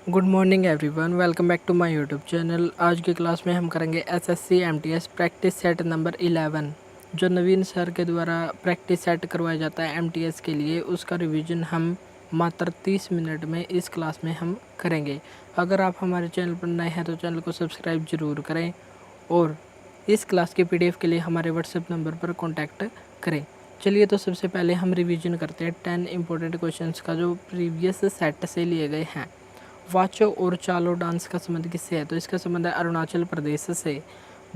Good morning everyone, welcome back to my YouTube channel. आज की class में हम करेंगे SSC MTS practice set number 11 जो नवीन सर के द्वारा प्रैक्टिस सेट करवाया जाता है एमटीएस के लिए। उसका रिवीजन हम मात्र 30 मिनट में इस क्लास में हम करेंगे। अगर आप हमारे चैनल पर नए हैं तो चैनल को सब्सक्राइब ज़रूर करें और इस क्लास के पीडीएफ के लिए हमारे व्हाट्सएप नंबर पर कॉन्टैक्ट करें। चलिए तो सबसे पहले हम रिवीजन करते हैं 10 इंपॉर्टेंट क्वेश्चंस का जो प्रीवियस सेट से लिए गए हैं। वाचो और चालो डांस का संबंध किससे है? तो इसका संबंध है अरुणाचल प्रदेश से।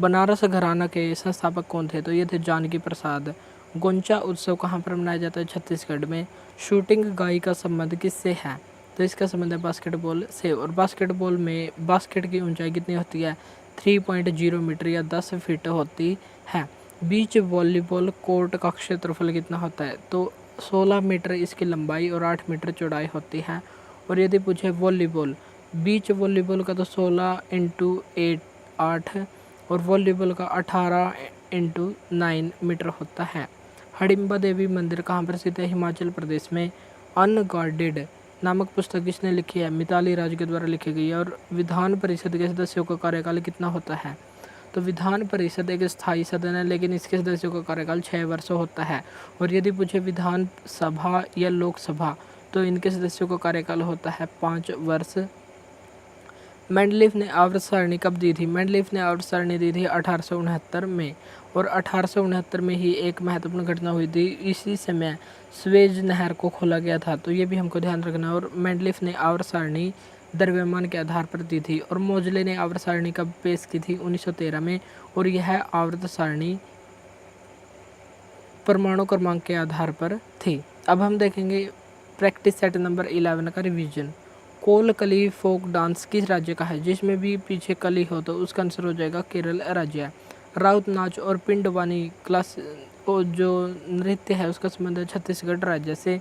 बनारस घराना के संस्थापक कौन थे? तो ये थे जानकी प्रसाद। गोंचा उत्सव कहाँ पर मनाया जाता है? छत्तीसगढ़ में। शूटिंग गाय का संबंध किससे है? तो इसका संबंध है बास्केटबॉल से। और बास्केटबॉल में बास्केट की ऊंचाई कितनी होती है? 3.0 मीटर या 10 फीट होती है। बीच वॉलीबॉल कोर्ट का क्षेत्रफल कितना होता है? तो 16 मीटर इसकी लंबाई और 8 मीटर चौड़ाई होती है। और यदि पूछे वॉलीबॉल, बीच वॉलीबॉल का तो 16 × 8 और वॉलीबॉल का 18 × 9 मीटर होता है। हडिम्बा देवी मंदिर कहाँ पर स्थित है? हिमाचल प्रदेश में। अनगार्डेड नामक पुस्तक किसने लिखी है? मिताली राज के द्वारा लिखी गई है। और विधान परिषद के सदस्यों का कार्यकाल कितना होता है? तो विधान परिषद एक स्थायी सदन है, लेकिन इसके सदस्यों का कार्यकाल 6 वर्ष होता है। और यदि पूछे विधान सभा या लोकसभा, तो इनके सदस्यों का कार्यकाल होता है 5 वर्ष। मेंडलीफ ने आवर्त सारणी कब दी थी? मेंडलीफ ने आवर्त सारणी दी थी 1869 में। और 1869 में ही एक महत्वपूर्ण घटना हुई थी। इसी समय स्वेज नहर को खोला गया था, तो ये भी हमको ध्यान रखना। और मेंडलीफ ने आवर्त सारणी द्रव्यमान के आधार पर दी थी। और मोजले ने आवर्त सारणी कब पेश की थी? 1913 में। और यह आवर्त सारणी परमाणु क्रमांक के आधार पर थी। अब हम देखेंगे प्रैक्टिस सेट नंबर 11 का रिवीजन। कोलकली फोक डांस किस राज्य का है? जिसमें भी पीछे कली हो तो उसका आंसर हो जाएगा केरल राज्य। राउत नाच और पिंडवानी क्लास जो नृत्य है उसका संबंध है छत्तीसगढ़ राज्य से।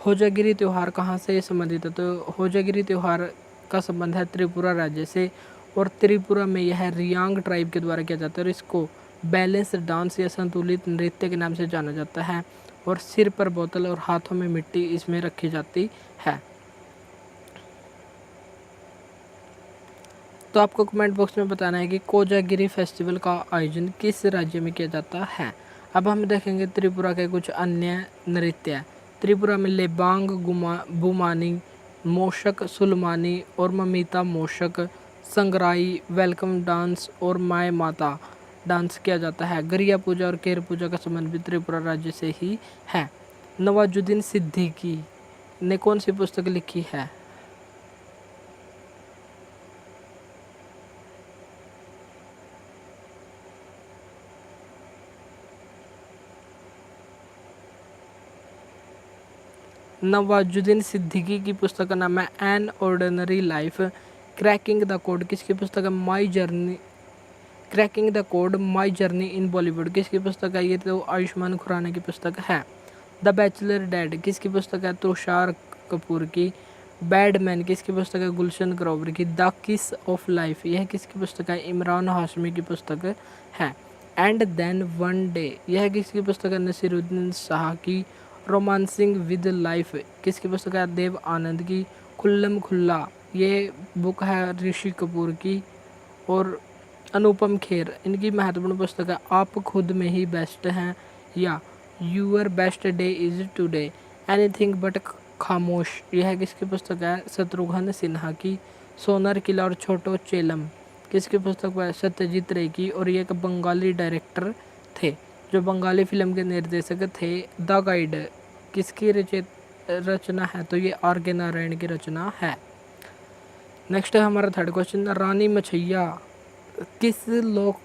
होजागिरी त्यौहार कहाँ से संबंधित है? तो होजागिरी त्यौहार का संबंध है त्रिपुरा राज्य से। और त्रिपुरा में यह रियांग ट्राइब के द्वारा किया जाता है और इसको बैलेंस डांस या संतुलित नृत्य के नाम से जाना जाता है। और सिर पर बोतल और हाथों में मिट्टी इसमें रखी जाती है। तो आपको कमेंट बॉक्स में बताना है कि कोजागिरी फेस्टिवल का आयोजन किस राज्य में किया जाता है। अब हम देखेंगे त्रिपुरा के कुछ अन्य नृत्य। त्रिपुरा में लेबांग बुमानी, मोशक सुलमानी और ममिता मोशक, संगराई, वेलकम डांस और माय माता डांस किया जाता है। गरिया पूजा और केर पूजा का संबंध भी त्रिपुरा राज्य से ही है। नवाजुद्दीन सिद्दीकी ने कौन सी पुस्तक लिखी है? नवाजुद्दीन सिद्दीकी की पुस्तक का नाम है an ordinary life. Cracking the code किसकी पुस्तक है? My journey cracking the code my journey in Bollywood किसकी पुस्तक है? ये तो आयुष्मान खुराना की पुस्तक है। द बैचलर डैड किसकी पुस्तक है? तुषार कपूर की। बैडमैन किसकी पुस्तक है? गुलशन ग्रोवर की। द किस ऑफ लाइफ यह किसकी पुस्तक है? इमरान हाशमी की पुस्तक है। एंड देन वन डे यह किसकी पुस्तक है? नसीरुद्दीन शाह की। रोमांसिंग विद लाइफ किसकी पुस्तक है? देव आनंद की। खुल्लम खुल्ला ये बुक है ऋषि कपूर की। और अनुपम खेर इनकी महत्वपूर्ण पुस्तक है आप खुद में ही बेस्ट हैं या your best day is today. Anything but खामोश यह किसकी पुस्तक है? शत्रुघ्न सिन्हा की। सोनर किला और छोटो चेलम किसकी पुस्तक है? सत्यजीत रे की। और ये एक बंगाली डायरेक्टर थे जो बंगाली फिल्म के निर्देशक थे। द गाइड किसकी रचना है? तो ये आर के नारायण की रचना है। नेक्स्ट है हमारा थर्ड क्वेश्चन। रानी मछैया किस लोक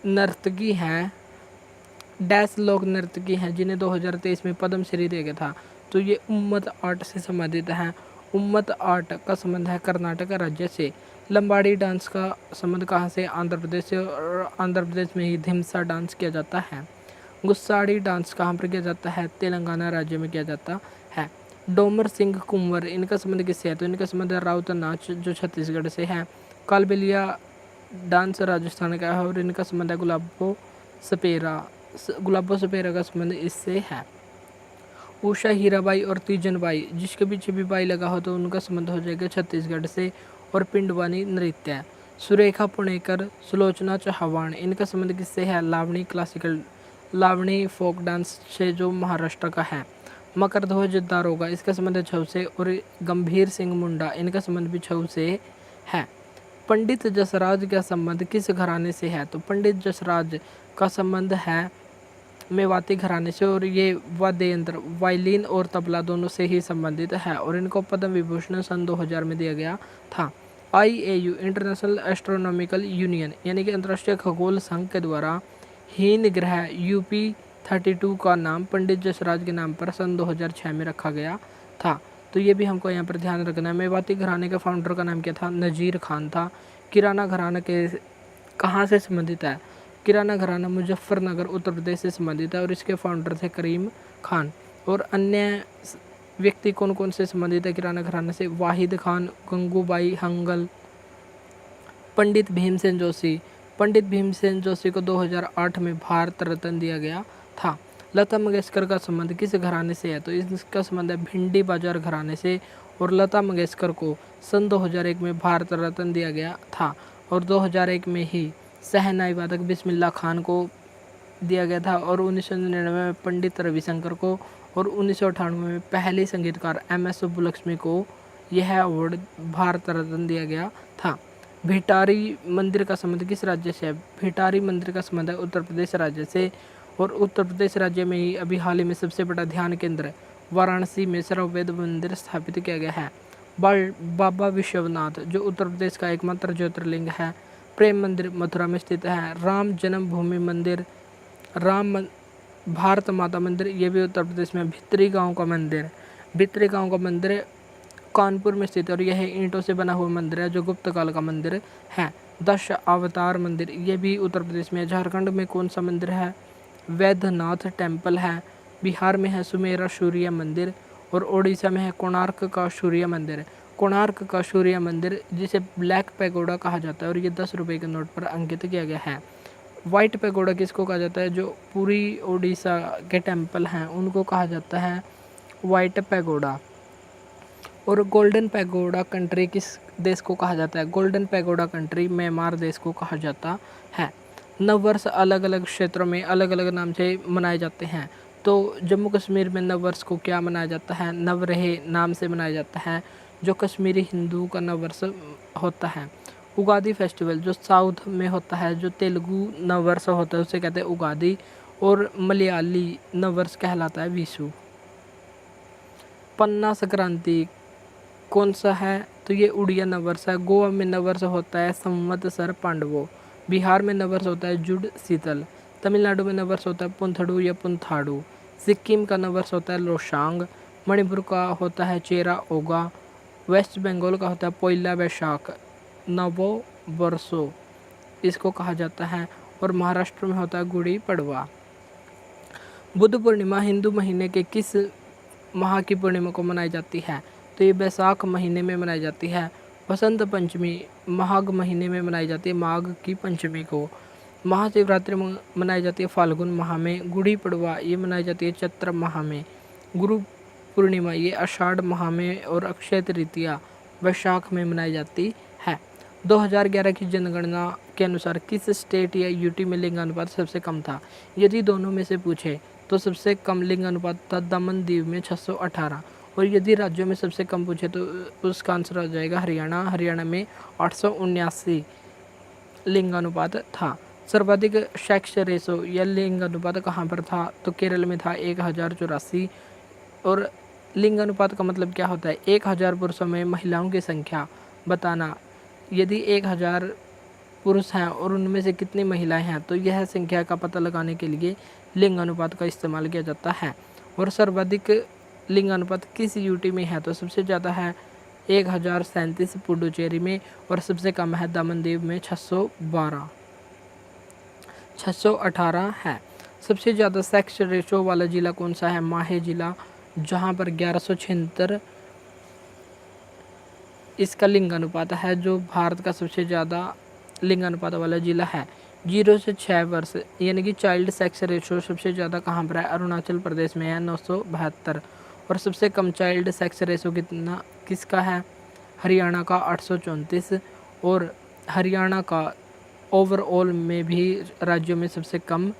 नर्तकी हैं डैश लोक नर्तकी हैं जिन्हें 2023 में पद्म श्री दिया गया था? तो ये उम्मत आर्ट से संबंधित हैं। उम्मत आर्ट का संबंध है कर्नाटक राज्य से। लंबाड़ी डांस का संबंध कहाँ से? आंध्र प्रदेश से। और आंध्र प्रदेश में ही धिमसा डांस किया जाता है। गुस्साड़ी डांस कहाँ पर किया जाता है? तेलंगाना राज्य में किया जाता है। डोमर सिंह कुंवर इनका संबंध किससे है? तो इनका संबंध है राउत नाच जो छत्तीसगढ़ से है। कालबेलिया डांस राजस्थान का है। और इनका संबंध है गुलाबो सपेरा का संबंध इससे है। उषा हीराबाई और तीजनबाई, जिसके पीछे भी बाई लगा हो तो उनका संबंध हो जाएगा छत्तीसगढ़ से। और पिंडवानी नृत्य, सुरेखा पुणेकर, सुलोचना चौहान, इनका संबंध किससे है? लावणी क्लासिकल, लावणी फोक डांस से जो महाराष्ट्र का है। मकरध्वज दारोगा, इसका संबंध छऊ से। और गंभीर सिंह मुंडा, इनका संबंध भी छऊ से है। पंडित जसराज का संबंध किस घराने से है? तो पंडित जसराज का संबंध है मेवाती घराने से, और ये वाद्य यंत्र वायलिन और तबला दोनों से ही संबंधित है। और इनको पद्म विभूषण सन 2000 में दिया गया था। IAU इंटरनेशनल एस्ट्रोनॉमिकल यूनियन यानी कि अंतर्राष्ट्रीय खगोल संघ के द्वारा हीन ग्रह UP-32 का नाम पंडित जसराज के नाम पर सन 2006 में रखा गया था। तो ये भी हमको यहाँ पर ध्यान रखना है। मेवाती घराने के फाउंडर का नाम क्या था? नजीर खान था। किराना घराना के कहाँ से संबंधित है? किराना घराना मुजफ्फरनगर उत्तर प्रदेश से संबंधित है, और इसके फाउंडर थे करीम खान। और अन्य व्यक्ति कौन कौन से संबंधित है किराना घराने से? वाहिद खान, गंगूबाई हंगल, पंडित भीमसेन जोशी। पंडित भीमसेन जोशी को 2008 में भारत रत्न दिया गया था। लता मंगेशकर का संबंध किस घराने से है? तो इसका संबंध है भिंडी बाजार घराने से। और लता मंगेशकर को सन 2001 में भारत रत्न दिया गया था। और 2001 में ही शहनाई वादक बिस्मिल्लाह खान को दिया गया था। और 1999 में पंडित रविशंकर को, और 1998 में पहली संगीतकार MS सुब्बुलक्ष्मी को यह अवार्ड भारत रत्न दिया गया था। भिटारी मंदिर का संबंध किस राज्य से है? भिटारी मंदिर का संबंध है उत्तर प्रदेश राज्य से। और उत्तर प्रदेश राज्य में ही अभी हाल ही में सबसे बड़ा ध्यान केंद्र वाराणसी में सर्ववेद मंदिर स्थापित किया गया है। बाबा विश्वनाथ जो उत्तर प्रदेश का एकमात्र ज्योतिर्लिंग है। प्रेम मंदिर मथुरा में स्थित है। राम जन्मभूमि मंदिर, भारत माता मंदिर, ये भी उत्तर प्रदेश में। भित्री गांव का मंदिर कानपुर में स्थित है, और यह ईंटों से बना हुआ मंदिर है जो गुप्त काल का मंदिर है। 10 अवतार मंदिर, ये भी उत्तर प्रदेश में। झारखंड में कौन सा मंदिर है? वैद्यनाथ टेम्पल है। बिहार में है सुमेरा सूर्य मंदिर। और उड़ीसा में है कोणार्क का सूर्य मंदिर। कोणार्क का सूर्य मंदिर जिसे ब्लैक पैगोडा कहा जाता है, और ये 10 रुपये के नोट पर अंकित किया गया है। वाइट पैगोडा किसको कहा जाता है? जो पूरी उड़ीसा के टेम्पल हैं उनको कहा जाता है वाइट पैगोडा। और गोल्डन पैगोडा कंट्री किस देश को कहा जाता है? गोल्डन पैगोडा कंट्री म्यांमार देश को कहा जाता है। नववर्ष अलग अलग क्षेत्रों में अलग अलग नाम से मनाए जाते हैं। तो जम्मू कश्मीर में नववर्ष को क्या मनाया जाता है? नवरेह नाम से मनाया जाता है, जो कश्मीरी हिंदू का नववर्ष होता है। उगादी फेस्टिवल जो साउथ में होता है, जो तेलुगु नववर्ष होता है उसे कहते हैं उगादी। और मलयाली नववर्ष कहलाता है विशु। पन्ना संक्रांति कौन सा है? तो ये उड़िया नववर्ष है। गोवा में नववर्ष होता है संवत्सर पांडवो। बिहार में नववर्ष होता है जुड़ शीतल। तमिलनाडु में नववर्ष होता है पुंथड़ू या पुंथाड़ू। सिक्किम का नववर्ष होता है लोशांग। मणिपुर का होता है चेरा ओगा। वेस्ट बंगाल का होता है पोइला बैशाख, नवो वर्षो इसको कहा जाता है। और महाराष्ट्र में होता है गुड़ी पड़वा। बुद्ध पूर्णिमा हिंदू महीने के किस माह की पूर्णिमा को मनाई जाती है? तो ये बैसाख महीने में मनाई जाती है। वसंत पंचमी माघ महीने में मनाई जाती है, माघ की पंचमी को। महाशिवरात्रि मनाई जाती है फाल्गुन माह में। गुड़ी पड़वा ये मनाई जाती है चैत्र माह में। गुरु पूर्णिमा ये आषाढ़ माह में। और अक्षय तृतीया वैशाख में मनाई जाती है। 2011 की जनगणना के अनुसार किस स्टेट या यूटी में लिंगानुपात सबसे कम था? यदि दोनों में से पूछे तो सबसे कम लिंगानुपात था दमन दीव में 618। और यदि राज्यों में सबसे कम पूछे तो उसका आंसर आ जाएगा हरियाणा। हरियाणा में 879 लिंगानुपात था। सर्वाधिक सेक्स रेशो या लिंगानुपात कहाँ पर था? तो केरल में था 1084। और लिंगानुपात का मतलब क्या होता है? 1000 पुरुषों में महिलाओं की संख्या बताना। यदि 1000 पुरुष हैं और उनमें से कितनी महिलाएं हैं, तो यह संख्या का पता लगाने के लिए लिंगानुपात का इस्तेमाल किया जाता है। और सर्वाधिक लिंगानुपात किस यूटी में है? तो सबसे ज़्यादा है 1037 पुडुचेरी में, और सबसे कम है दमन दीव में 618 है। सबसे ज़्यादा सेक्स रेशो वाला जिला कौन सा है? माहे जिला, जहाँ पर 1176 इसका लिंगानुपात है, जो भारत का सबसे ज़्यादा लिंगानुपात वाला जिला है। 0 से 6 वर्ष यानी कि चाइल्ड सेक्स रेशो सबसे ज़्यादा कहाँ पर है? अरुणाचल प्रदेश में है 972। और सबसे कम चाइल्ड सेक्स रेशो कितना किसका है? हरियाणा का 834। और हरियाणा का ओवरऑल में भी राज्यों में सबसे कम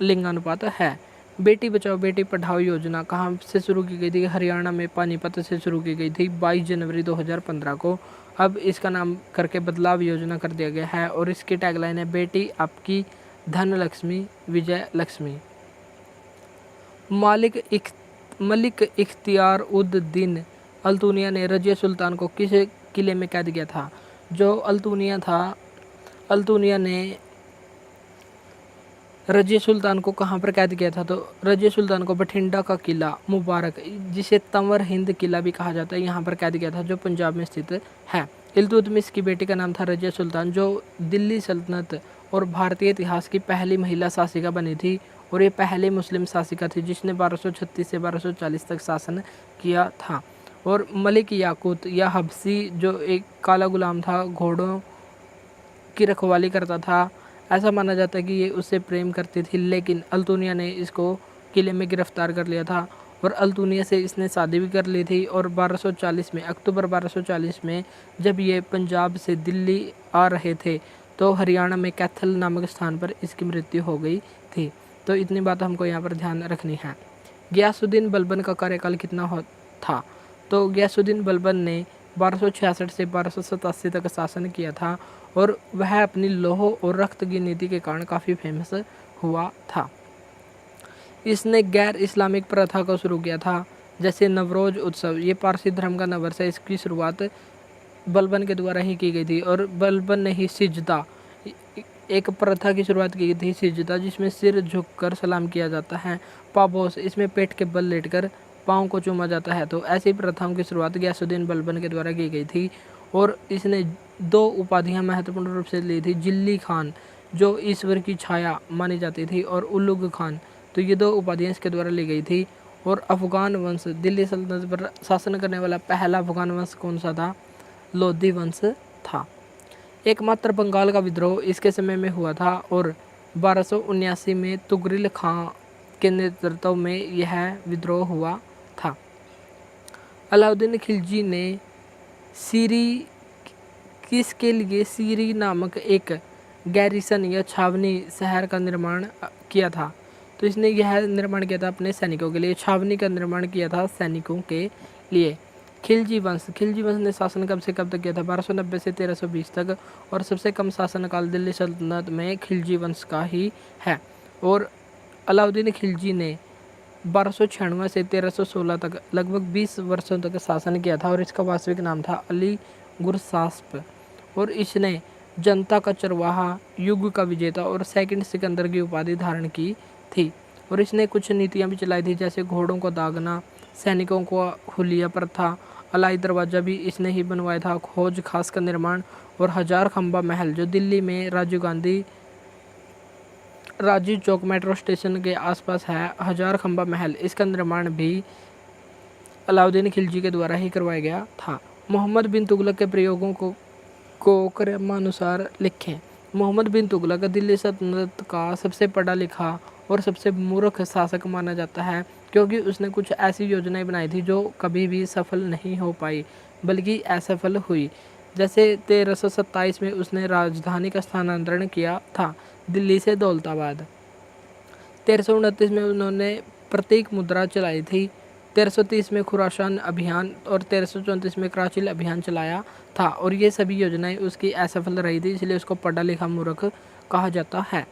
लिंगानुपात है। बेटी बचाओ बेटी पढ़ाओ योजना कहाँ से शुरू की गई थी? हरियाणा में पानीपत से शुरू की गई थी 22 जनवरी 2015 को। अब इसका नाम करके बदलाव योजना कर दिया गया है और इसकी टैगलाइन है बेटी आपकी धन लक्ष्मी विजय लक्ष्मी। मलिक इख्तियार उद दीन अल्तुनिया ने रजिया सुल्तान को किस किले में कैद किया था? जो अल्तुनिया ने रजिया सुल्तान को कहाँ पर कैद किया था? तो रजिया सुल्तान को बठिंडा का किला मुबारक, जिसे तंवर हिंद किला भी कहा जाता है, यहाँ पर कैद किया था, जो पंजाब में स्थित है। इल्तुतमिश की बेटी का नाम था रजिया सुल्तान, जो दिल्ली सल्तनत और भारतीय इतिहास की पहली महिला शासिका बनी थी और ये पहली मुस्लिम शासिका थी जिसने 1236 से 1240 तक शासन किया था। और मलिक याकूत या हबसी जो एक काला गुलाम था, घोड़ों की रखवाली करता था। ऐसा माना जाता है कि ये उससे प्रेम करती थी, लेकिन अल्तुनिया ने इसको किले में गिरफ्तार कर लिया था और अल्तुनिया से इसने शादी भी कर ली थी। और 1240 में अक्टूबर 1240 में जब ये पंजाब से दिल्ली आ रहे थे तो हरियाणा में कैथल नामक स्थान पर इसकी मृत्यु हो गई थी। तो इतनी बात हमको यहाँ पर ध्यान रखनी है। गियासुद्दीन बलबन का कार्यकाल कितना था? तो गियासुद्दीन बलबन ने 1266 से 1287 तक शासन किया था और वह अपनी लौह और रक्त की नीति के कारण काफ़ी फेमस हुआ था। इसने गैर इस्लामिक प्रथा को शुरू किया था, जैसे नवरोज उत्सव, ये पारसी धर्म का नववर्ष है, इसकी शुरुआत बलबन के द्वारा ही की गई थी। और बलबन ने ही सिजदा, एक प्रथा की शुरुआत की थी, सिजदा, जिसमें सिर झुककर सलाम किया जाता है। पाबोस, इसमें पेट के बल लेटकर पाँव को चूमा जाता है। तो ऐसी प्रथाओं की शुरुआत गयासुद्दीन बलबन के द्वारा की गई थी। और इसने 2 उपाधियां महत्वपूर्ण रूप से ली थी, जिल्ली खान जो ईश्वर की छाया मानी जाती थी और उलुग खान, तो ये 2 उपाधियां इसके द्वारा ली गई थी। और अफगान वंश, दिल्ली सल्तनत पर शासन करने वाला पहला अफगान वंश कौन सा था? लोधी वंश था। एकमात्र बंगाल का विद्रोह इसके समय में हुआ था और 1279 में तुगरिल खां के नेतृत्व में यह विद्रोह हुआ था। अलाउद्दीन खिलजी ने सीरी किसके लिए सीरी नामक एक गैरिसन या छावनी शहर का निर्माण किया था? तो इसने यह निर्माण किया था अपने सैनिकों के लिए, छावनी का निर्माण किया था सैनिकों के लिए। खिलजी वंश ने शासन कब से कब तक किया था? 1290 से 1320 तक। और सबसे कम शासनकाल दिल्ली सल्तनत में खिलजी वंश का ही है। और अलाउद्दीन खिलजी ने 1296 से 1316 तक लगभग 20 वर्षों तक शासन किया था और इसका वास्तविक नाम था अली गुरसास्प। और इसने जनता का चरवाहा, युग का विजेता और सेकंड सिकंदर की उपाधि धारण की थी। और इसने कुछ नीतियां भी चलाई थी, जैसे घोड़ों को दागना, सैनिकों को हुलिया प्रथा, अलाई दरवाज़ा भी इसने ही बनवाया था, खोज खास का निर्माण और 1000 खंबा महल जो दिल्ली में राजीव चौक मेट्रो स्टेशन के आसपास है, 1000 खंबा महल, इसका निर्माण भी अलाउद्दीन खिलजी के द्वारा ही करवाया गया था। मोहम्मद बिन तुगलक के प्रयोगों को क्रमानुसार लिखें। मोहम्मद बिन तुगलक दिल्ली सल्तनत का सबसे पढ़ा लिखा और सबसे मूर्ख शासक माना जाता है, क्योंकि उसने कुछ ऐसी योजनाएं बनाई थी जो कभी भी सफल नहीं हो पाई बल्कि असफल हुई। जैसे 1327 में उसने राजधानी का स्थानांतरण किया था दिल्ली से दौलताबाद। 1329 में उन्होंने प्रतीक मुद्रा चलाई थी। 1330 में खुरासान अभियान और 1334 में कराची अभियान चलाया था और ये सभी योजनाएं उसकी असफल रही थी, इसलिए उसको पढ़ा लिखा मूर्ख कहा जाता है।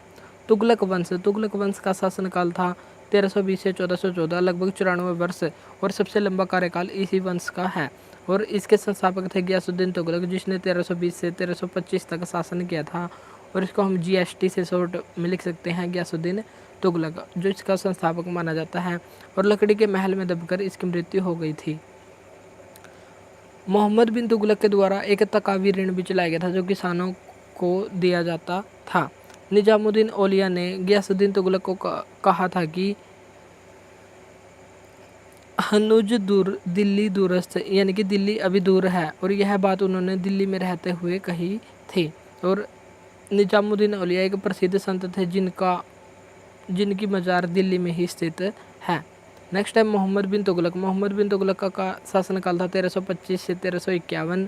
तुगलक वंश का शासनकाल था 1320 से 1414, लगभग 94 वर्ष और सबसे लंबा कार्यकाल इसी वंश का है। और इसके संस्थापक थे गियासुद्दीन तुगलक, जिसने 1320 से 1325 तक शासन किया था। और इसको हम GST से शॉर्ट में लिख सकते हैं, गियासुद्दीन तुगलक, जो इसका संस्थापक माना जाता है। और लकड़ी के महल में दबकर इसकी मृत्यु हो गई थी। मोहम्मद बिन तुगलक के द्वारा एक तकावी ऋण भी चलाया गया था जो किसानों को दिया जाता था। निजामुद्दीन औलिया ने गियासुद्दीन तुगलक को कहा था कि हनुज दिल्ली दूरस्थ, यानी कि दिल्ली अभी दूर है, और यह बात उन्होंने दिल्ली में रहते हुए कही थी। और निजामुद्दीन औलिया एक प्रसिद्ध संत थे जिनकी मज़ार दिल्ली में ही स्थित है। नेक्स्ट है मोहम्मद बिन तुगलक। मोहम्मद बिन तुगलक का शासनकाल था 1325 से 1351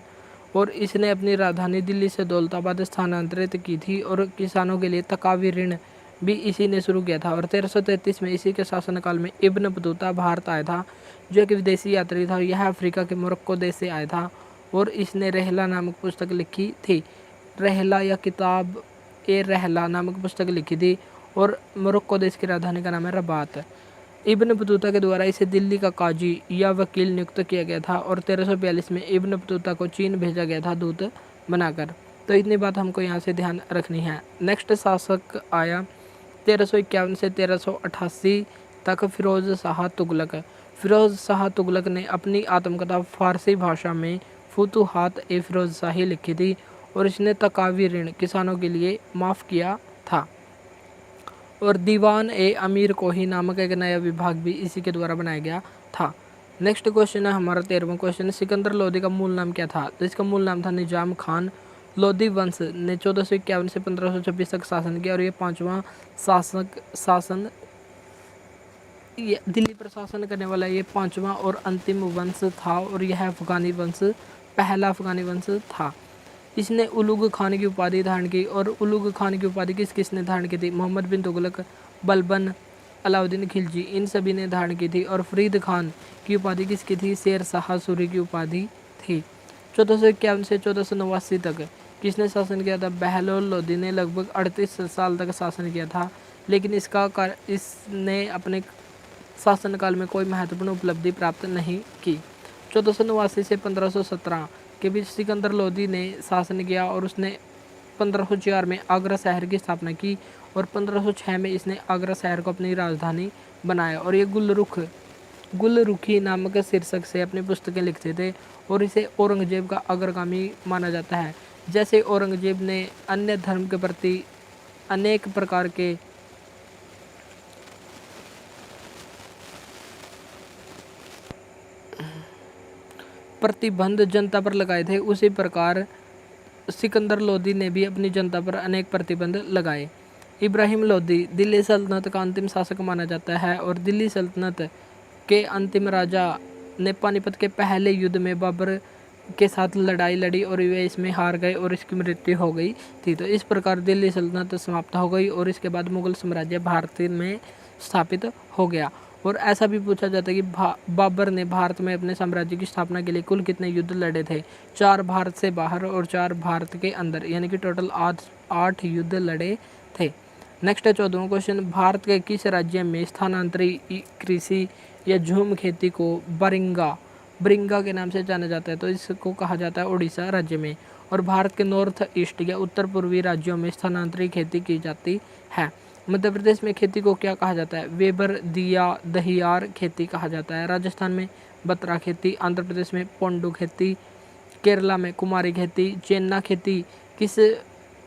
और इसने अपनी राजधानी दिल्ली से दौलताबाद स्थानांतरित की थी और किसानों के लिए तकावी ऋण भी इसी ने शुरू किया था। और 1333 में इसी के शासनकाल में इब्न बतूता भारत आया था, जो एक विदेशी यात्री था। यह अफ्रीका के मोरक्को देश से आया था और इसने रहला नामक पुस्तक लिखी थी। रहला या किताब ए रहला नामक पुस्तक लिखी थी और मोरक्को देश की राजधानी का नाम है रबात। इब्न बतूता के द्वारा इसे दिल्ली का काजी या वकील नियुक्त किया गया था और 1342 में इब्न बतूता को चीन भेजा गया था दूत बनाकर। तो इतनी बात हमको यहाँ से ध्यान रखनी है। नेक्स्ट शासक आया 1351 से 1388 तक फिरोज शाह तुगलक। फिरोज शाह तुगलक ने अपनी आत्मकथा फारसी भाषा में फुतूहात ए फिरोज शाही लिखी थी और इसने तकावी ऋण किसानों के लिए माफ़ किया था। और दीवान ए अमीर कोही नामक एक नया विभाग भी इसी के द्वारा बनाया गया था। नेक्स्ट क्वेश्चन है हमारा 13वां क्वेश्चन। सिकंदर लोदी का मूल नाम क्या था? तो इसका मूल नाम था निजाम खान। लोदी वंश ने 1451 से 1526 तक शासन किया और ये 5वां शासन ये दिल्ली पर शासन करने वाला ये 5वां और अंतिम वंश था और यह पहला अफगानी वंश था। इसने उलुग खान की उपाधि धारण की। और उलुग खान की उपाधि किसने धारण की थी? मोहम्मद बिन तुगलक, बलबन, अलाउद्दीन खिलजी, इन सभी ने धारण की थी। और फरीद खान की उपाधि किसकी थी? शेर शाह सूरी की उपाधि थी। 1451 से 1489 तक किसने शासन किया था? बहलोल लोदी ने लगभग 38 साल तक शासन किया था, लेकिन इसने अपने शासनकाल में कोई महत्वपूर्ण उपलब्धि प्राप्त नहीं की। 1489 से 1517 के बीच सिकंदर लोदी ने शासन किया और उसने 1504 में आगरा शहर की स्थापना की और 1506 में इसने आगरा शहर को अपनी राजधानी बनाया। और ये गुलरुखी नामक शीर्षक से अपनी पुस्तकें लिखते थे और इसे औरंगजेब का अग्रगामी माना जाता है। जैसे औरंगजेब ने अन्य धर्म के प्रति अनेक प्रकार के प्रतिबंध जनता पर लगाए थे, उसी प्रकार सिकंदर लोदी ने भी अपनी जनता पर अनेक प्रतिबंध लगाए। इब्राहिम लोदी दिल्ली सल्तनत का अंतिम शासक माना जाता है और दिल्ली सल्तनत के अंतिम राजा ने पानीपत के पहले युद्ध में बाबर के साथ लड़ाई लड़ी और वे इसमें हार गए और इसकी मृत्यु हो गई थी। तो इस प्रकार दिल्ली सल्तनत समाप्त हो गई और इसके बाद मुगल साम्राज्य भारत में स्थापित हो गया। और ऐसा भी पूछा जाता है कि बाबर ने भारत में अपने साम्राज्य की स्थापना के लिए कुल कितने युद्ध लड़े थे? 4 भारत से बाहर और 4 भारत के अंदर, यानी कि टोटल 8 युद्ध लड़े थे। नेक्स्ट है 14वां क्वेश्चन। भारत के किस राज्य में स्थानांतरित कृषि या झूम खेती को बरिंगा के नाम से जाना जाता है? तो इसको कहा जाता है उड़ीसा राज्य में। और भारत के नॉर्थ ईस्ट या उत्तर पूर्वी राज्यों में स्थानांतरित खेती की जाती है। मध्य प्रदेश में खेती को क्या कहा जाता है? वेबर दिया दहियार खेती कहा जाता है। राजस्थान में बत्रा खेती, आंध्र प्रदेश में पोंडू खेती, केरला में कुमारी खेती, चेन्ना खेती किस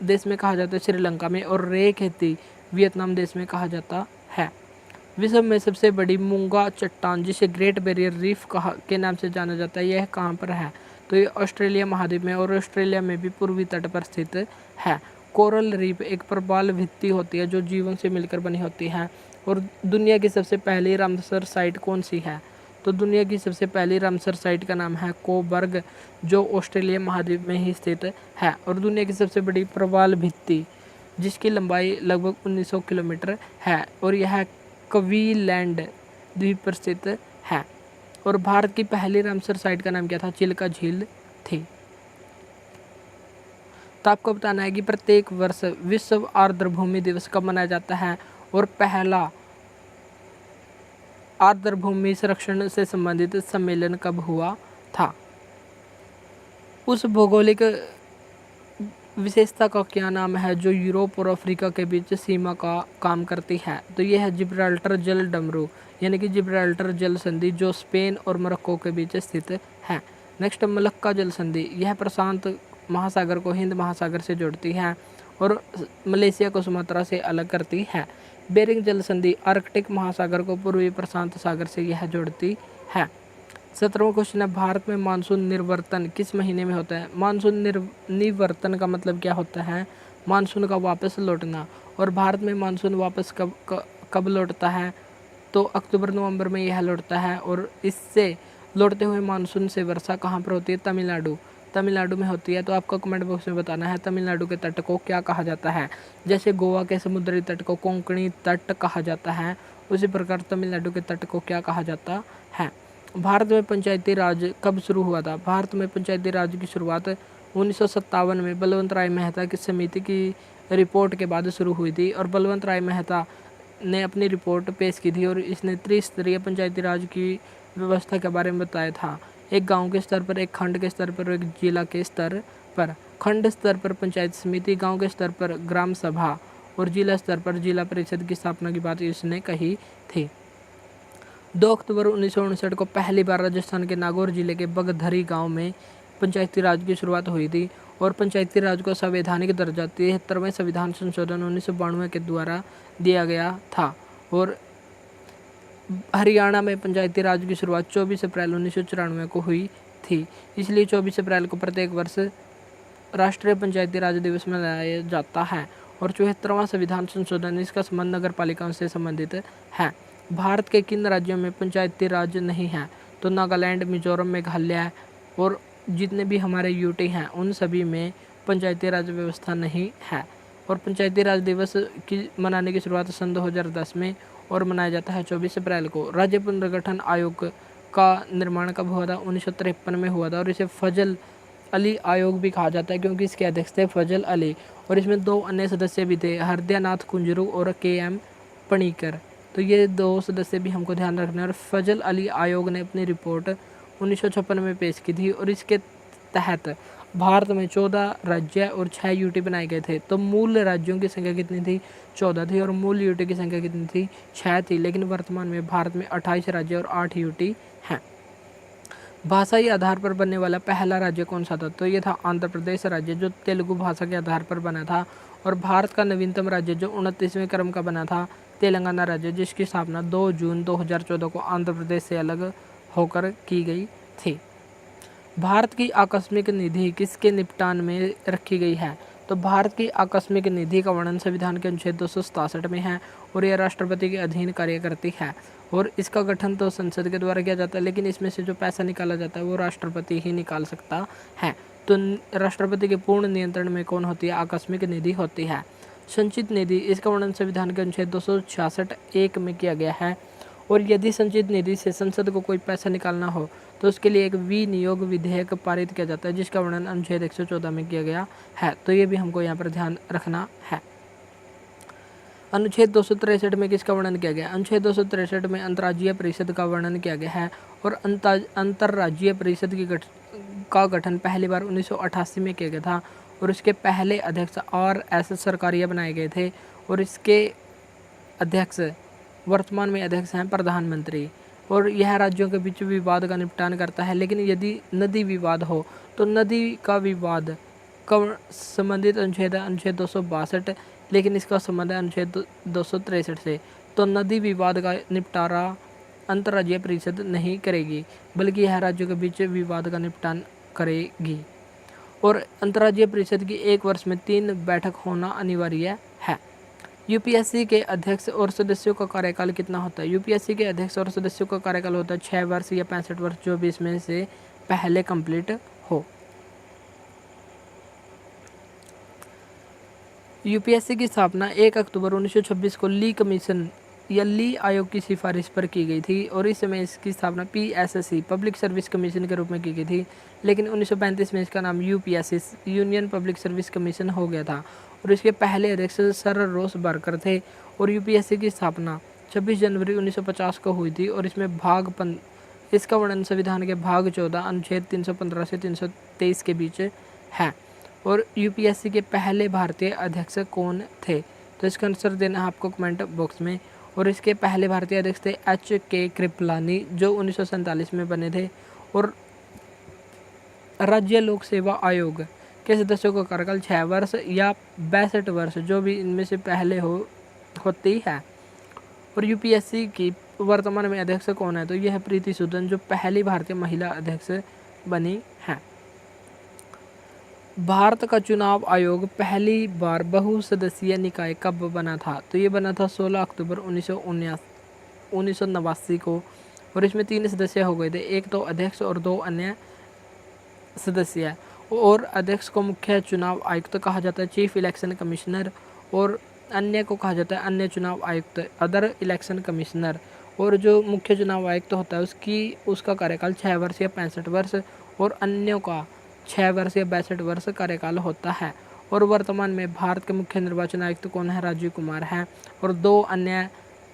देश में कहा जाता है? श्रीलंका में। और रे खेती वियतनाम देश में कहा जाता है। विश्व में सबसे बड़ी मूंगा चट्टान जिसे ग्रेट बैरियर रीफ के नाम से जाना जाता है, यह कहाँ पर है? तो ये ऑस्ट्रेलिया महाद्वीप में और ऑस्ट्रेलिया में भी पूर्वी तट पर स्थित है। कोरल रीफ एक प्रबल भित्ति होती है जो जीवन से मिलकर बनी होती है। और दुनिया की सबसे पहली रामसर साइट कौन सी है? तो दुनिया की सबसे पहली रामसर साइट का नाम है कोबर्ग, जो ऑस्ट्रेलिया महाद्वीप में ही स्थित है। और दुनिया की सबसे बड़ी प्रबल भित्ति जिसकी लंबाई लगभग 1900 किलोमीटर है और यह क्वीनलैंड द्वीप पर स्थित है। और भारत की पहली रामसर साइट का नाम क्या था? चिल्का झील थी। तो आपको बताना है कि प्रत्येक वर्ष विश्व आर्द्रभूमि दिवस कब मनाया जाता है और पहला आर्द्रभूमि संरक्षण से संबंधित सम्मेलन कब हुआ था? उस भौगोलिक विशेषता का क्या नाम है जो यूरोप और अफ्रीका के बीच सीमा का काम करती है? तो यह है जिब्राल्टर जल डमरू, यानी कि जिब्राल्टर जल संधि जो स्पेन और मोरक्को के बीच स्थित है। नेक्स्ट मलक्का जल संधि, यह प्रशांत महासागर को हिंद महासागर से जोड़ती है और मलेशिया को सुमात्रा से अलग करती है। बेरिंग जल संधि आर्कटिक महासागर को पूर्वी प्रशांत सागर से यह जोड़ती है। 17वां क्वेश्चन है, भारत में मानसून निर्वर्तन किस महीने में होता है? मानसून निवर्तन का मतलब क्या होता है? मानसून का वापस लौटना। और भारत में मानसून वापस कब लौटता है? तो अक्टूबर नवंबर में यह लौटता है। और इससे लौटते हुए मानसून से वर्षा कहाँ पर होती है? तमिलनाडु। तमिलनाडु में होती है। तो आपको कमेंट बॉक्स में बताना है तमिलनाडु के तट को क्या कहा जाता है। जैसे गोवा के समुद्री तट को कोंकणी तट कहा जाता है, उसी प्रकार तमिलनाडु के तट को क्या कहा जाता है? भारत में पंचायती राज कब शुरू हुआ था? भारत में पंचायती राज की शुरुआत 1957 में बलवंत राय मेहता की समिति की रिपोर्ट के बाद शुरू हुई थी। और बलवंत राय मेहता ने अपनी रिपोर्ट पेश की थी और इसने त्रिस्तरीय पंचायती राज की व्यवस्था के बारे में बताया था। एक गांव के स्तर पर, एक खंड के स्तर पर, एक जिला के स्तर पर। खंड स्तर पर पंचायत समिति, गांव के स्तर पर ग्राम सभा और जिला स्तर पर जिला परिषद की स्थापना की बात इसने कही थी। 2 अक्टूबर 1959 को पहली बार राजस्थान के नागौर जिले के बगधरी गांव में पंचायती राज की शुरुआत हुई थी। और पंचायती राज को संवैधानिक दर्जा 73वें संविधान संशोधन 1992 के द्वारा दिया गया था। और हरियाणा में पंचायती राज की शुरुआत 24 अप्रैल 1994 को हुई थी। इसलिए 24 अप्रैल को प्रत्येक वर्ष राष्ट्रीय पंचायती राज दिवस मनाया जाता है। और 74वां संविधान संशोधन, इसका संबंध नगर पालिकाओं से संबंधित है। भारत के किन राज्यों में पंचायती राज नहीं है? तो नागालैंड, मिजोरम, मेघालय और जितने भी हमारे यूटी हैं उन सभी में पंचायती राज व्यवस्था नहीं है। और पंचायती राज दिवस की मनाने की शुरुआत सन 2010 में और मनाया जाता है 24 अप्रैल को। राज्य पुनर्गठन आयोग का निर्माण कब हुआ था? 1953 में हुआ था। और इसे फजल अली आयोग भी कहा जाता है क्योंकि इसके अध्यक्ष थे फजल अली। और इसमें 2 अन्य सदस्य भी थे, हरदयानाथ कुंजरू और KM पणिकर। तो ये 2 सदस्य भी हमको ध्यान रखना है। और फजल अली आयोग ने अपनी रिपोर्ट 1956 में पेश की थी। और इसके तहत भारत में 14 राज्य और 6 यूटी बनाए गए थे। तो मूल राज्यों की संख्या कितनी थी? 14 थी। और मूल यूटी की संख्या कितनी थी? 6 थी। लेकिन वर्तमान में भारत में 28 राज्य और 8 यूटी हैं। भाषाई आधार पर बनने वाला पहला राज्य कौन सा था? तो ये था आंध्र प्रदेश राज्य, जो तेलुगु भाषा के आधार पर बना था। और भारत का नवीनतम राज्य जो 29वें क्रम का बना था, तेलंगाना राज्य, जिसकी स्थापना 2 जून 2014 को आंध्र प्रदेश से अलग होकर की गई थी। भारत की आकस्मिक निधि किसके निपटान में रखी गई है? तो भारत की आकस्मिक निधि का वर्णन संविधान के अनुच्छेद 267 में है। और यह राष्ट्रपति के अधीन कार्य करती है। और इसका गठन तो संसद के द्वारा किया जाता है, लेकिन इसमें से जो पैसा निकाला जाता है वो राष्ट्रपति ही निकाल सकता है। तो राष्ट्रपति के पूर्ण नियंत्रण में कौन होती है? आकस्मिक निधि होती है। संचित निधि, इसका वर्णन संविधान के अनुच्छेद 266(1) में किया गया है। और यदि संचित निधि से संसद को कोई पैसा निकालना हो तो उसके लिए एक विनियोग विधेयक पारित किया जाता है, जिसका वर्णन अनुच्छेद 114 में किया गया है। तो ये भी हमको यहाँ पर ध्यान रखना है। अनुच्छेद 263 में किसका वर्णन किया गया? अनुच्छेद 263 में अंतर्राज्यीय परिषद का वर्णन किया गया है। और अंतर्राज्यीय परिषद का गठन पहली बार 1988 में किया गया था। और इसके पहले अध्यक्ष RS सरकारिया बनाए गए थे। और इसके अध्यक्ष वर्तमान में अध्यक्ष हैं प्रधानमंत्री। और यह राज्यों के बीच विवाद का निपटान करता है। लेकिन यदि नदी विवाद हो तो नदी का विवाद का संबंधित अनुच्छेद है अनुच्छेद 262, लेकिन इसका संबंध है अनुच्छेद 263 से। तो नदी विवाद का निपटारा अंतर्राज्यीय परिषद नहीं करेगी, बल्कि यह राज्यों के बीच विवाद का निपटान करेगी। और अंतर्राज्यीय परिषद की 1 वर्ष में 3 बैठक होना अनिवार्य है। यूपीएससी के अध्यक्ष और सदस्यों का कार्यकाल कितना होता है? यूपीएससी के अध्यक्ष और सदस्यों का कार्यकाल होता है 6 वर्ष या 65 वर्ष, जो भी इसमें से पहले कंप्लीट हो। यूपीएससी की स्थापना 1 अक्टूबर 1926 को ली कमीशन या ली आयोग की सिफारिश पर की गई थी। और इस समय इसकी स्थापना PSSC पब्लिक सर्विस कमीशन के रूप में की गई थी। लेकिन 1935 में इसका नाम UPSC union public service commission हो गया था। और इसके पहले अध्यक्ष सर रोस बर्कर थे। और यूपीएससी की स्थापना 26 जनवरी 1950 को हुई थी। और इसमें इसका वर्णन संविधान के भाग 14 अनुच्छेद 315 से 323 के बीच है। और यूपीएससी के पहले भारतीय अध्यक्ष कौन थे? तो इसका आंसर देना है आपको कमेंट बॉक्स में। और इसके पहले भारतीय अध्यक्ष थे HK कृपलानी, जो 1947 में बने थे। और राज्य लोक सेवा आयोग के सदस्यों का कार्यकाल 6 वर्ष या 62 वर्ष, जो भी इनमें से पहले होती है। और यूपीएससी की वर्तमान में अध्यक्ष कौन है? तो यह है प्रीति सूदन, जो पहली भारतीय महिला अध्यक्ष बनी है। भारत का चुनाव आयोग पहली बार बहुसदस्यीय निकाय कब बना था? तो ये बना था 16 अक्टूबर 1989 को, और इसमें 3 सदस्य हो गए थे, एक तो अध्यक्ष और 2 अन्य सदस्य। और अध्यक्ष को मुख्य चुनाव आयुक्त कहा जाता है, चीफ इलेक्शन कमिश्नर, और अन्य को कहा जाता है अन्य चुनाव आयुक्त, अदर इलेक्शन कमिश्नर। और जो मुख्य चुनाव आयुक्त होता है उसका कार्यकाल 6 वर्ष या 65 वर्ष, और अन्यों का 6 वर्ष या 62 वर्ष कार्यकाल होता है। और वर्तमान में भारत के मुख्य निर्वाचन आयुक्त कौन है? राजीव कुमार हैं। और 2 अन्य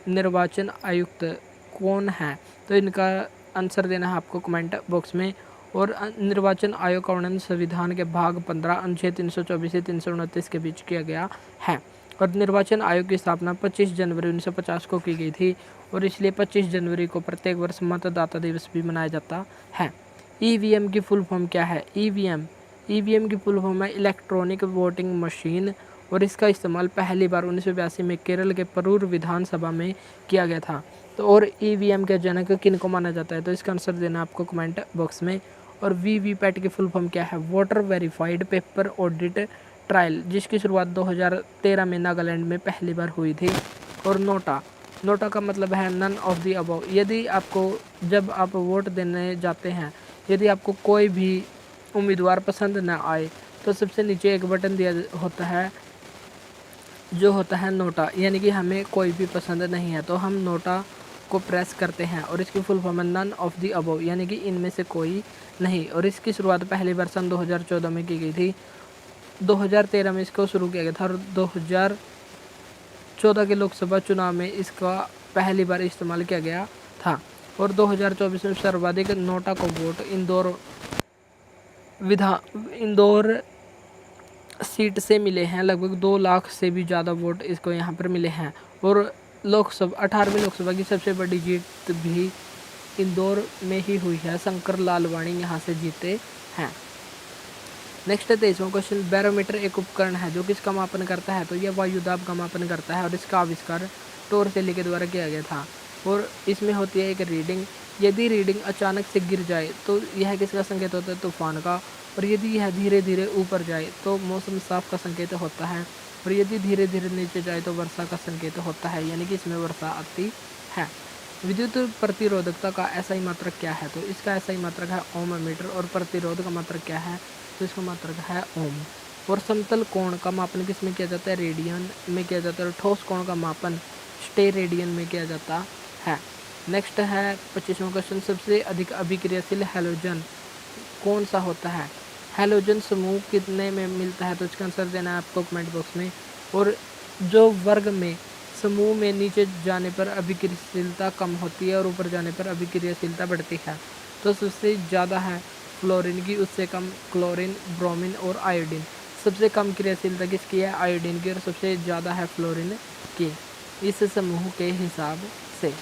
निर्वाचन आयुक्त कौन हैं? तो इनका आंसर देना है आपको कमेंट बॉक्स में। और निर्वाचन आयोग का वर्णन संविधान के भाग 15 अनुच्छेद 324 से 329 के बीच किया गया है। और निर्वाचन आयोग की स्थापना 25 जनवरी 1950 को की गई थी, और इसलिए 25 जनवरी को प्रत्येक वर्ष मतदाता दिवस भी मनाया जाता है। ईवीएम की फुल फॉर्म क्या है? ईवीएम की फुल फॉर्म है इलेक्ट्रॉनिक वोटिंग मशीन, और इसका इस्तेमाल पहली बार 1982 में केरल के परूर विधानसभा में किया गया था। तो और ईवीएम के जनक किन को माना जाता है? तो इसका आंसर देना आपको कमेंट बॉक्स में। और वीवीपैट की फुल फॉर्म क्या है? Voter verified paper audit trial, जिसकी शुरुआत 2013 में नागालैंड में पहली बार हुई थी। और नोटा का मतलब है नन ऑफ द अबव। यदि आपको जब आप वोट देने जाते हैं, यदि आपको कोई भी उम्मीदवार पसंद ना आए, तो सबसे नीचे एक बटन दिया होता है जो होता है नोटा, यानी कि हमें कोई भी पसंद नहीं है तो हम नोटा को प्रेस करते हैं। और इसकी फुल फॉर्म है नन ऑफ द अबव, यानी कि इनमें से कोई नहीं। और इसकी शुरुआत पहली बार सन 2014 में की गई थी। 2013 में इसको शुरू किया गया था, और 2014 के लोकसभा चुनाव में इसका पहली बार इस्तेमाल किया गया था। और 2024 में सर्वाधिक नोटा को वोट इंदौर सीट से मिले हैं। लगभग 2 लाख से भी ज़्यादा वोट इसको यहाँ पर मिले हैं। और 18वीं लोकसभा की सबसे बड़ी जीत भी इंदौर में ही हुई है। शंकर लालवानी यहाँ से जीते हैं। नेक्स्ट है 23वां क्वेश्चन। बैरोमीटर एक उपकरण है जो किसका मापन करता है? तो यह वायुदाब का मापन करता है, और इसका आविष्कार टोरसेली के द्वारा किया गया था। और इसमें होती है एक रीडिंग। यदि रीडिंग अचानक से गिर जाए तो यह किसका संकेत होता है? तूफान का। और यदि यह धीरे धीरे ऊपर जाए तो मौसम साफ का संकेत होता है। और यदि धीरे धीरे नीचे जाए तो वर्षा का संकेत होता है, यानी कि इसमें वर्षा आती है। विद्युत प्रतिरोधकता का एसआई मात्रक क्या है? तो इसका एसआई मात्रक है ओम मीटर। और प्रतिरोध का मात्रक क्या है? तो इसका मात्रक है ओम। और समतल कोण का मापन किस में किया जाता है? रेडियन में किया जाता है। और ठोस कोण का मापन स्टेरेडियन में किया जाता है। नेक्स्ट है 25वां क्वेश्चन। सबसे अधिक अभिक्रियाशील हैलोजन कौन सा होता है? हैलोजन समूह कितने में मिलता है? तो इसका आंसर देना है आपको कमेंट बॉक्स में। और जो वर्ग में समूह में नीचे जाने पर अभिक्रियाशीलता कम होती है और ऊपर जाने पर अभिक्रियाशीलता बढ़ती है, तो सबसे ज़्यादा है फ्लोरीन की, उससे कम क्लोरीन, ब्रोमीन और आयोडीन। सबसे कम क्रियाशीलता किसकी है? आयोडीन की। और सबसे ज़्यादा है फ्लोरीन की, इस समूह के हिसाब से।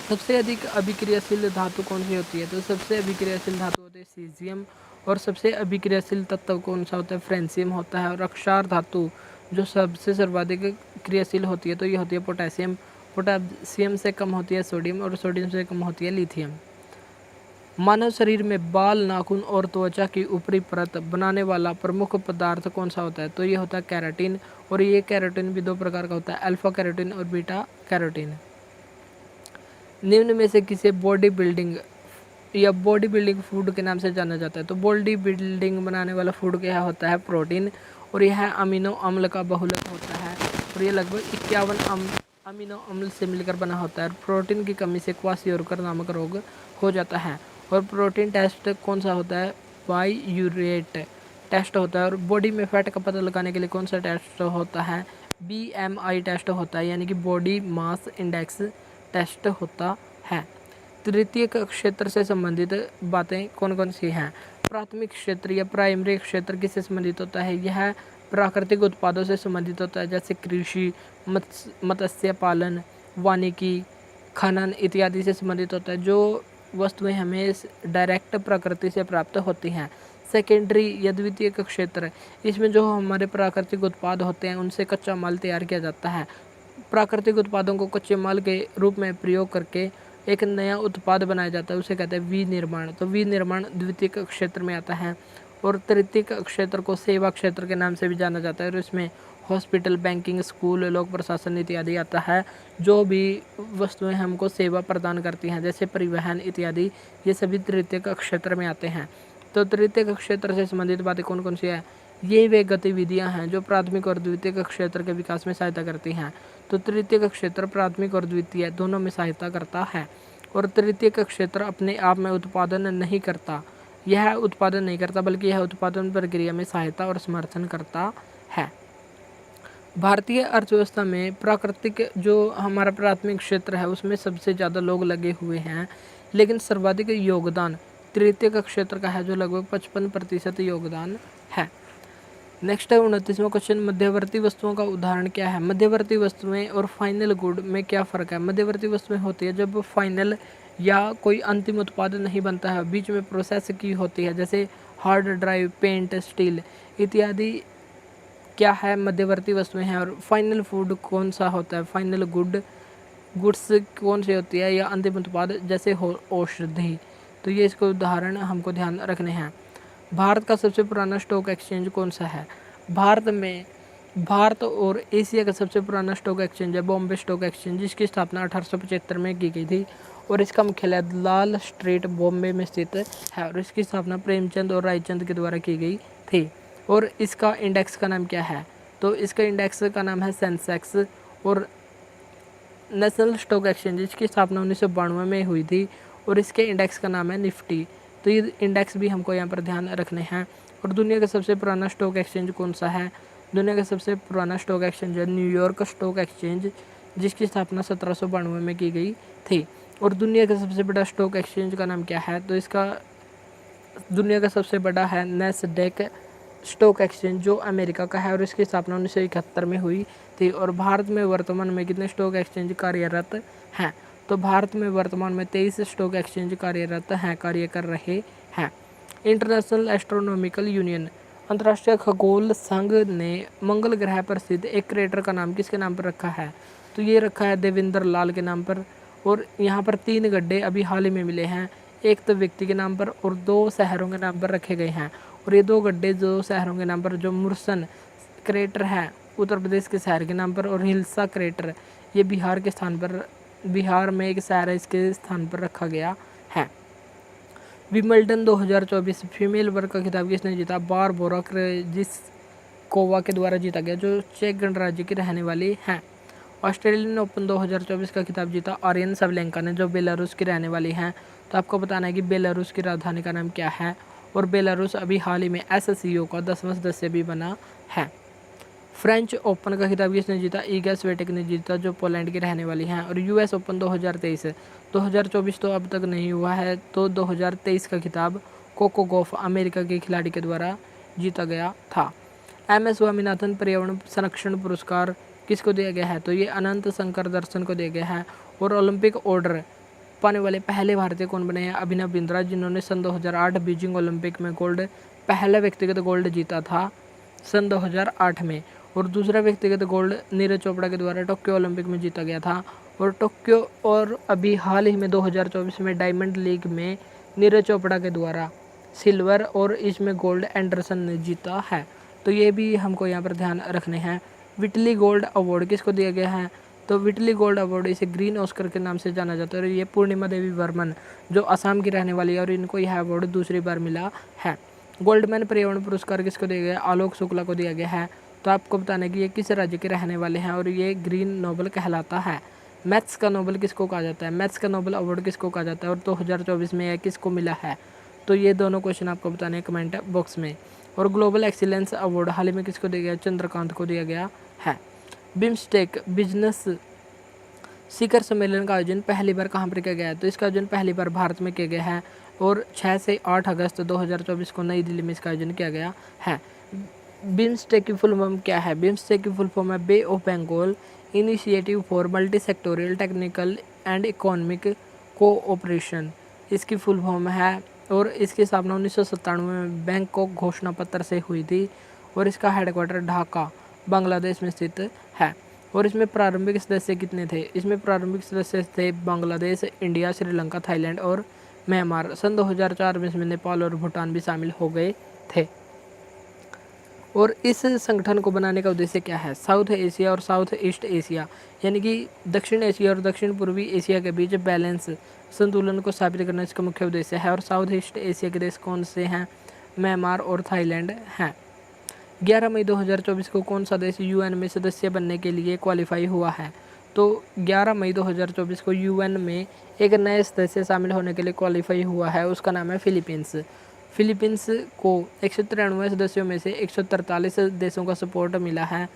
सबसे अधिक अभिक्रियाशील धातु कौन सी होती है? तो सबसे अभिक्रियाशील धातु होती है सीजियम। और सबसे अभिक्रियाशील तत्व कौन सा होता है? फ्रेंसियम होता है। और अक्षार धातु जो सबसे सर्वाधिक क्रियाशील होती है तो ये होती है पोटेशियम। पोटेशियम से कम होती है सोडियम, और सोडियम से कम होती है लिथियम। मानव शरीर में बाल, नाखून और त्वचा की ऊपरी परत बनाने वाला प्रमुख पदार्थ कौन सा होता है? तो ये होता है कैराटिन। और ये कैराटिन भी 2 प्रकार का होता है, अल्फा कैरोटीन और बीटा कैरोटीन। निम्न में से किसे बॉडी बिल्डिंग या बॉडी बिल्डिंग फूड के नाम से जाना जाता है? तो बॉडी बिल्डिंग बनाने वाला फूड क्या होता है? प्रोटीन। और यह अमीनो अम्ल का बहुलक होता है। और ये लगभग 51 अमीनो अम्ल से मिलकर बना होता है। प्रोटीन की कमी से क्वाशियोरकर नामक रोग हो जाता है। और प्रोटीन टेस्ट कौन सा होता है? बाईयूरेट टेस्ट होता है। और बॉडी में फैट का पता लगाने के लिए कौन सा टेस्ट होता है? BMI टेस्ट होता है, यानी कि बॉडी मास इंडेक्स टेस्ट होता है। तृतीयक क्षेत्र से संबंधित बातें कौन कौन सी हैं? प्राथमिक क्षेत्र या प्राइमरी क्षेत्र किससे संबंधित होता है? यह प्राकृतिक उत्पादों से संबंधित होता है, जैसे कृषि, मत्स्य पालन, वानिकी, खनन इत्यादि से संबंधित होता है, जो वस्तुएं हमें डायरेक्ट प्रकृति से प्राप्त होती हैं। सेकेंडरी या द्वितीयक क्षेत्र, इसमें जो हमारे प्राकृतिक उत्पाद होते हैं उनसे कच्चा माल तैयार किया जाता है। प्राकृतिक उत्पादों को कच्चे माल के रूप में प्रयोग करके एक नया उत्पाद बनाया जाता है, उसे कहते हैं विनिर्माण। तो विनिर्माण द्वितीयक क्षेत्र में आता है। और तृतीयक क्षेत्र को सेवा क्षेत्र के नाम से भी जाना जाता है, और इसमें हॉस्पिटल, बैंकिंग, स्कूल, लोक प्रशासन इत्यादि आता है। जो भी वस्तुएं हमको सेवा प्रदान करती हैं, जैसे परिवहन इत्यादि, ये सभी तृतीयक क्षेत्र में आते हैं। तो तृतीयक क्षेत्र से संबंधित बातें कौन कौन सी है? ये वे गतिविधियां हैं जो प्राथमिक और द्वितीयक क्षेत्र के विकास में सहायता करती हैं। तो तृतीयक क्षेत्र प्राथमिक और द्वितीय दोनों में सहायता करता है। और तृतीयक क्षेत्र अपने आप में उत्पादन नहीं करता, यह उत्पादन नहीं करता, बल्कि यह उत्पादन प्रक्रिया में सहायता और समर्थन करता है। भारतीय अर्थव्यवस्था में प्राकृतिक जो हमारा प्राथमिक क्षेत्र है उसमें सबसे ज़्यादा लोग लगे हुए हैं, लेकिन सर्वाधिक योगदान तृतीयक क्षेत्र का है, जो लगभग 55% योगदान है। नेक्स्ट है 29वां क्वेश्चन, मध्यवर्ती वस्तुओं का उदाहरण क्या है? मध्यवर्ती वस्तुएं और फाइनल गुड में क्या फ़र्क है? मध्यवर्ती वस्तुएं होती है जब फाइनल या कोई अंतिम उत्पाद नहीं बनता है, बीच में प्रोसेस की होती है, जैसे हार्ड ड्राइव, पेंट, स्टील इत्यादि क्या है? मध्यवर्ती वस्तुएं हैं। और फाइनल फूड कौन सा होता है? फाइनल गुड्स कौन सी होती है? या अंतिम उत्पाद, जैसे औषधि। तो ये इसको उदाहरण हमको ध्यान रखने हैं। भारत का सबसे पुराना स्टॉक एक्सचेंज कौन सा है? भारत और एशिया का सबसे पुराना स्टॉक एक्सचेंज है बॉम्बे स्टॉक एक्सचेंज, जिसकी स्थापना 1875 में की गई थी, और इसका मुख्यालय लाल स्ट्रीट बॉम्बे में स्थित है, और इसकी स्थापना प्रेमचंद और रायचंद के द्वारा की गई थी। और इसका इंडेक्स का नाम क्या है? तो इसका इंडेक्स का नाम है सेंसेक्स। और नेशनल स्टॉक एक्सचेंज, इसकी स्थापना 1992 में हुई थी, और इसके इंडेक्स का नाम है निफ्टी। तो ये इंडेक्स भी हमको यहाँ पर ध्यान रखने हैं। और दुनिया का सबसे पुराना स्टॉक एक्सचेंज कौन सा है? दुनिया का सबसे पुराना स्टॉक एक्सचेंज है न्यूयॉर्क स्टॉक एक्सचेंज, जिसकी स्थापना 1792 में की गई थी। और दुनिया का सबसे बड़ा स्टॉक एक्सचेंज का नाम क्या है? तो इसका दुनिया का सबसे बड़ा है नैस्डैक स्टॉक एक्सचेंज, जो अमेरिका का है, और इसकी स्थापना 1971 में हुई थी। और भारत में वर्तमान में कितने स्टॉक एक्सचेंज कार्यरत हैं? तो भारत में वर्तमान में 23 स्टॉक एक्सचेंज कार्यरत हैं, कार्य कर रहे हैं। इंटरनेशनल एस्ट्रोनॉमिकल यूनियन, अंतर्राष्ट्रीय खगोल संघ ने मंगल ग्रह पर स्थित एक क्रेटर का नाम किसके नाम पर रखा है? तो ये रखा है देवेंद्र लाल के नाम पर। और यहाँ पर 3 गड्ढे अभी हाल ही में मिले हैं, एक तो व्यक्ति के नाम पर और 2 शहरों के नाम पर रखे गए हैं। और ये 2 गड्ढे 2 शहरों के नाम पर, जो मुर्सन क्रेटर है उत्तर प्रदेश के शहर के नाम पर, और हिल्सा क्रेटर ये बिहार के स्थान पर, बिहार में एक शहर है, इसके स्थान पर रखा गया है। विंबलडन 2024 फीमेल वर्ग का खिताब किसने जीता? बारबोरा क्रेजिस्कोवा के द्वारा जीता गया, जो चेक गणराज्य की रहने वाली हैं। ऑस्ट्रेलियन ओपन 2024 का खिताब जीता आर्यन सबलेंका ने, जो बेलारूस की रहने वाली हैं। तो आपको बताना है कि बेलारूस की राजधानी का नाम क्या है। और बेलारूस अभी हाल ही में SCO का 10वां सदस्य भी बना है। फ्रेंच ओपन का खिताब किसने जीता? ईगा स्विएटेक ने जीता, जो पोलैंड की रहने वाली हैं। और US ओपन 2023 तो अब तक नहीं हुआ है, तो 2023 का खिताब कोको गॉफ अमेरिका के खिलाड़ी के द्वारा जीता गया था। MS स्वामीनाथन पर्यावरण संरक्षण पुरस्कार किसको दिया गया है? तो ये अनंत शंकर दर्शन को दिया गया है। और ओलंपिक ऑर्डर पाने वाले पहले भारतीय कौन बने हैं? अभिनव बिंद्रा, जिन्होंने सन 2008 बीजिंग ओलंपिक में पहला व्यक्तिगत गोल्ड जीता था सन 2008 में। और दूसरा व्यक्तिगत गोल्ड नीरज चोपड़ा के द्वारा टोक्यो ओलंपिक में जीता गया था। और अभी हाल ही में 2024 में डायमंड लीग में नीरज चोपड़ा के द्वारा सिल्वर, और इसमें गोल्ड एंडरसन ने जीता है। तो ये भी हमको यहाँ पर ध्यान रखने हैं। विटली गोल्ड अवार्ड किसको दिया गया है? तो विटली गोल्ड अवार्ड इसे ग्रीन ऑस्कर के नाम से जाना जाता है। और ये पूर्णिमा देवी वर्मन, जो असम की रहने वाली है, और इनको यह अवार्ड दूसरी बार मिला है। गोल्डमैन पर्यावरण पुरस्कार किसको दिया गया? आलोक शुक्ला को दिया गया है। तो आपको बताना है कि ये किस राज्य के रहने वाले हैं, और ये ग्रीन नोबल कहलाता है। मैथ्स का नोबल किसको कहा जाता है? मैथ्स का नोबल अवार्ड किसको कहा जाता है, और 2024 में यह किसको मिला है? तो ये दोनों क्वेश्चन आपको बताने हैं कमेंट बॉक्स में। और ग्लोबल एक्सीलेंस अवार्ड हाल ही में किसको दिया गया? चंद्रकांत को दिया गया है। बिम्स्टेक बिजनेस शिखर सम्मेलन का आयोजन पहली बार कहाँ पर किया गया है? तो इसका आयोजन पहली बार भारत में किया गया है, और 6 से 8 अगस्त 2024 को नई दिल्ली में इसका आयोजन किया गया है। बिम्स्टेक की फुल फॉर्म क्या है? बिम्स्टेक की फुल फॉर्म है Bay of Bengal Initiative for Multi Sectoral Technical and Economic Cooperation, इसकी फुल फॉर्म है। और इसकी स्थापना 1997 में बैंकॉक घोषणा पत्र से हुई थी, और इसका हेडक्वार्टर ढाका बांग्लादेश में स्थित है। और इसमें प्रारंभिक सदस्य कितने थे? इसमें प्रारंभिक सदस्य थे बांग्लादेश, इंडिया, श्रीलंका, थाईलैंड और म्यांमार। सन 2004 में इसमें नेपाल और भूटान भी शामिल हो गए थे। और इस संगठन को बनाने का उद्देश्य क्या है? साउथ एशिया और साउथ ईस्ट एशिया यानी कि दक्षिण एशिया और दक्षिण पूर्वी एशिया के बीच बैलेंस संतुलन को स्थापित करना इसका मुख्य उद्देश्य है। और साउथ ईस्ट एशिया के देश कौन से हैं? म्यांमार और थाईलैंड हैं। 11 मई 2024 को कौन सा देश यूएन में सदस्य बनने के लिए क्वालिफाई हुआ है? तो 11 मई 2024 को यूएन में एक नए सदस्य शामिल होने के लिए क्वालिफाई हुआ है, उसका नाम है फिलीपींस। फिलीपींस को 193 सदस्यों में से 143 देशों का सपोर्ट मिला है,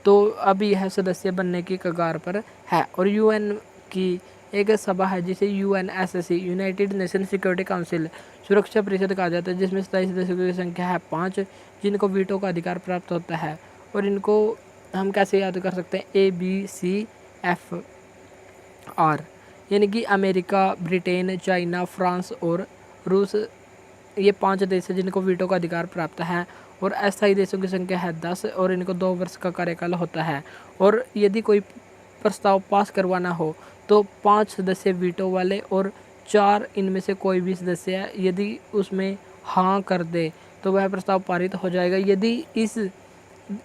तो अब यह सदस्य बनने की कगार पर है। और यूएन की एक सभा है जिसे UNSC United nation security council सुरक्षा परिषद कहा जाता है, जिसमें स्थायी सदस्यों की संख्या है 5, जिनको वीटो का अधिकार प्राप्त होता है। और इनको हम कैसे याद कर सकते हैं? ABCFR यानी कि अमेरिका, ब्रिटेन, चाइना, फ्रांस और रूस, ये 5 देश हैं जिनको वीटो का अधिकार प्राप्त है। और अस्थायी देशों की संख्या है 10 और इनको 2 वर्ष का कार्यकाल होता है। और यदि कोई प्रस्ताव पास करवाना हो तो 5 सदस्य वीटो वाले और 4 इनमें से कोई भी सदस्य यदि उसमें हाँ कर दे तो वह प्रस्ताव पारित हो जाएगा। यदि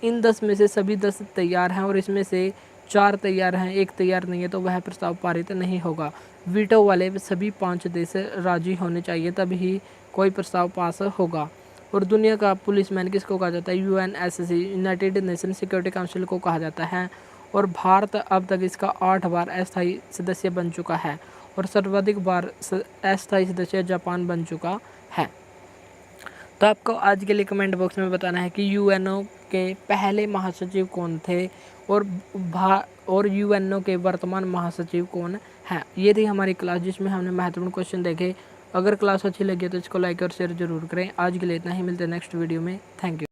इन 10 में से सभी 10 तैयार हैं और इसमें से 4 तैयार हैं, 1 तैयार नहीं है, तो वह प्रस्ताव पारित नहीं होगा। वीटो वाले सभी 5 देश राजी होने चाहिए, तभी कोई प्रस्ताव पास होगा। और दुनिया का पुलिसमैन किसको कहा जाता है? UNSC United nation security council को कहा जाता है। और भारत अब तक इसका 8 बार अस्थायी सदस्य बन चुका है और सर्वाधिक बार अस्थायी सदस्य जापान बन चुका है। तो आपको आज के लिए कमेंट बॉक्स में बताना है कि यूएनओ के पहले महासचिव कौन थे और यूएनओ के वर्तमान महासचिव कौन हैं। ये थी हमारी क्लास जिसमें हमने महत्वपूर्ण क्वेश्चन देखे। अगर क्लास अच्छी लगी तो इसको लाइक और शेयर जरूर करें। आज के लिए इतना ही, मिलते हैं नेक्स्ट वीडियो में। Thank you.